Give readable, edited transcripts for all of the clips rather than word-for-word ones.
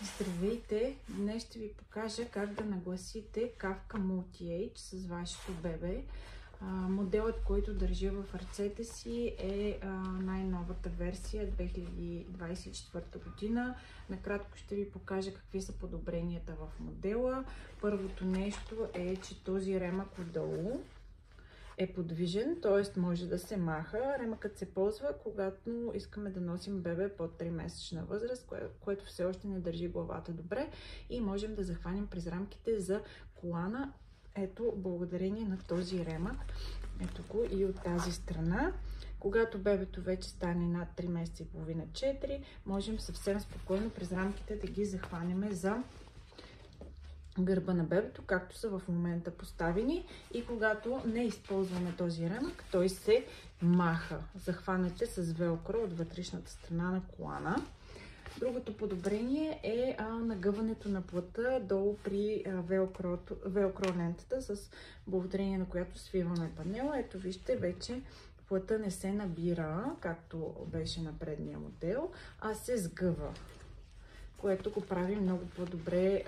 Здравейте! Днес ще ви покажа как да нагласите Kafka Multi-Age с вашето бебе. Моделът, който държа в ръцете си е най-новата версия 2024 година. Накратко ще ви покажа какви са подобренията в модела. Първото нещо е, че този ремък отдолу е подвижен, т.е. може да се маха. Ремъкът се ползва, когато искаме да носим бебе под 3-месечна възраст, което все още не държи главата добре, и можем да захванем през рамките за колана. Ето, благодарение на този ремък. Ето го и от тази страна. Когато бебето вече стане над 3 месеца и половина, 4, можем съвсем спокойно през рамките да ги захванем за гърба на бебето, както са в момента поставени, и когато не използваме този ремък, той се маха. Захванете с велкро от вътрешната страна на колана. Другото подобрение е нагъването на плътта долу при велкро лентата, с благодарение на която свиваме панела. Ето вижте, вече плътта не се набира, както беше на предния модел, а се сгъва, което го прави много по-добре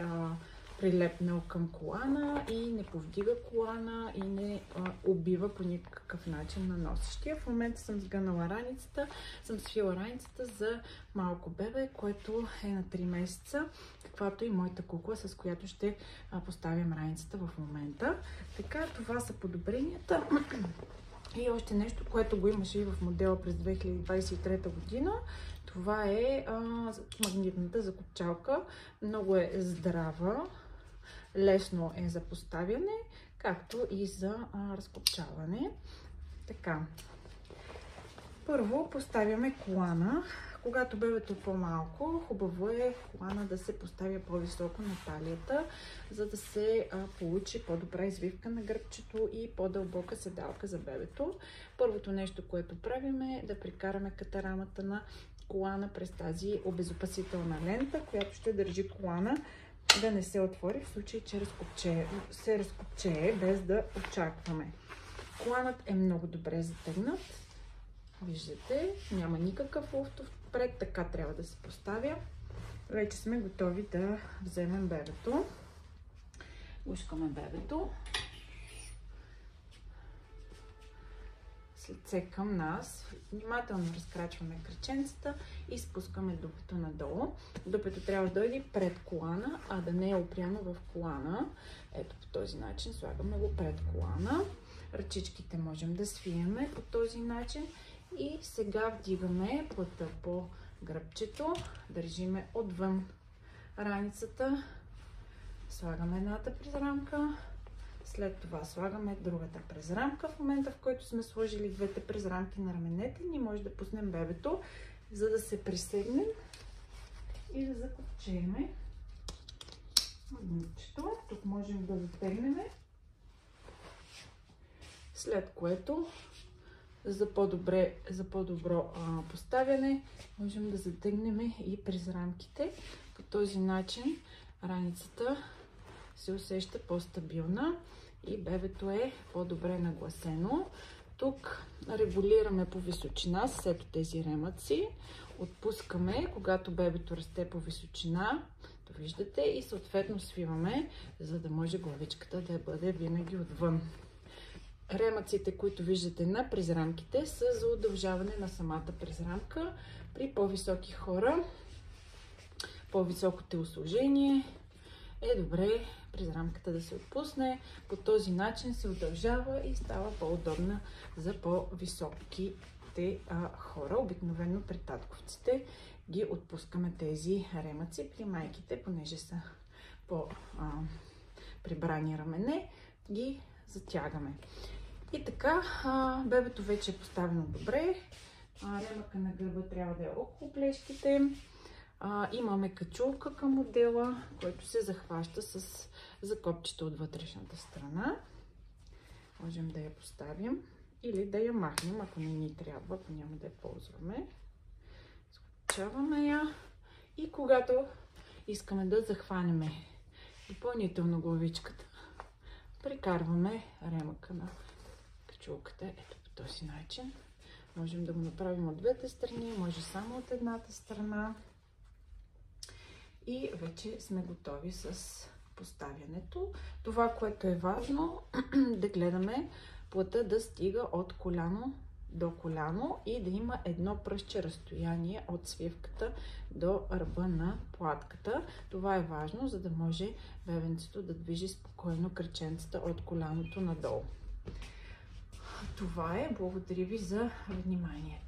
прилепнал към колана и не повдига колана и не убива по никакъв начин на носещия. В момента съм сгънала раницата, съм свила раницата за малко бебе, което е на 3 месеца, каквато и моята кукла, с която ще поставям раницата в момента. Така, това са подобренията. И още нещо, което го имаше и в модела през 2023 година. Това е магнитната закопчалка. Много е здрава, лесно е за поставяне, както и за разкопчаване. Така, първо поставяме колана. Когато бебето е по-малко, хубаво е колана да се поставя по-високо на талията, за да се получи по-добра извивка на гръбчето и по-дълбока седалка за бебето. Първото нещо, което правим, е да прикараме катарамата на колана през тази обезопасителна лента, която ще държи колана да не се отвори в случай, че се разкопчее, без да очакваме. Коланът е много добре затегнат. Виждате, няма никакъв луфт отпред, така трябва да се поставя. Вече сме готови да вземем бебето. Гушкаме бебето с лице към нас. Внимателно разкрачваме краченцата и спускаме дупето надолу. Дупето трябва да дойде пред колана, а да не е опряно в колана. Ето по този начин слагаме го пред колана. Ръчичките можем да свиеме по този начин. И сега вдигаме плътта по гръбчето, държиме отвън раницата, слагаме едната през рамка, след това слагаме другата през рамка. В момента, в който сме сложили двете през рамки на раменете, ние може да пуснем бебето, за да се присегнем и да закопчееме магнитчето. Тук можем да затегнем, след което за по-добро поставяне можем да затегнем и през рамките. По този начин раницата се усеща по-стабилна и бебето е по-добре нагласено. Тук регулираме по височина с ето тези ремъци. Отпускаме, когато бебето расте по височина, то виждате, и съответно свиваме, за да може главичката да бъде винаги отвън. Ремъците, които виждате на презрамките, са за удължаване на самата презрамка. При по-високи хора, по-високо телосложение, е добре презрамката да се отпусне. По този начин се удължава и става по-удобна за по-високите хора. Обикновено при татковците ги отпускаме тези ремъци. При майките, понеже са по-прибрани рамене, ги затягаме. И така, бебето вече е поставено добре. Ремъка на гърба трябва да е около плешките. Имаме качулка към модела, който се захваща с закопчета от вътрешната страна. Можем да я поставим или да я махнем, ако не ни трябва, ако няма да я ползваме. Скопчаваме я и когато искаме да захванем допълнително главичката, прикарваме ремъка на качулката. Ето по този начин. Можем да го направим от двете страни, може само от едната страна. и вече сме готови с поставянето. Това, което е важно, да гледаме плътта да стига от коляно до коляно и да има едно пръстче разстояние от свивката до ръба на платката. Това е важно, за да може бебенцето да движи спокойно краченцата от коляното надолу. Това е. Благодаря ви за вниманието.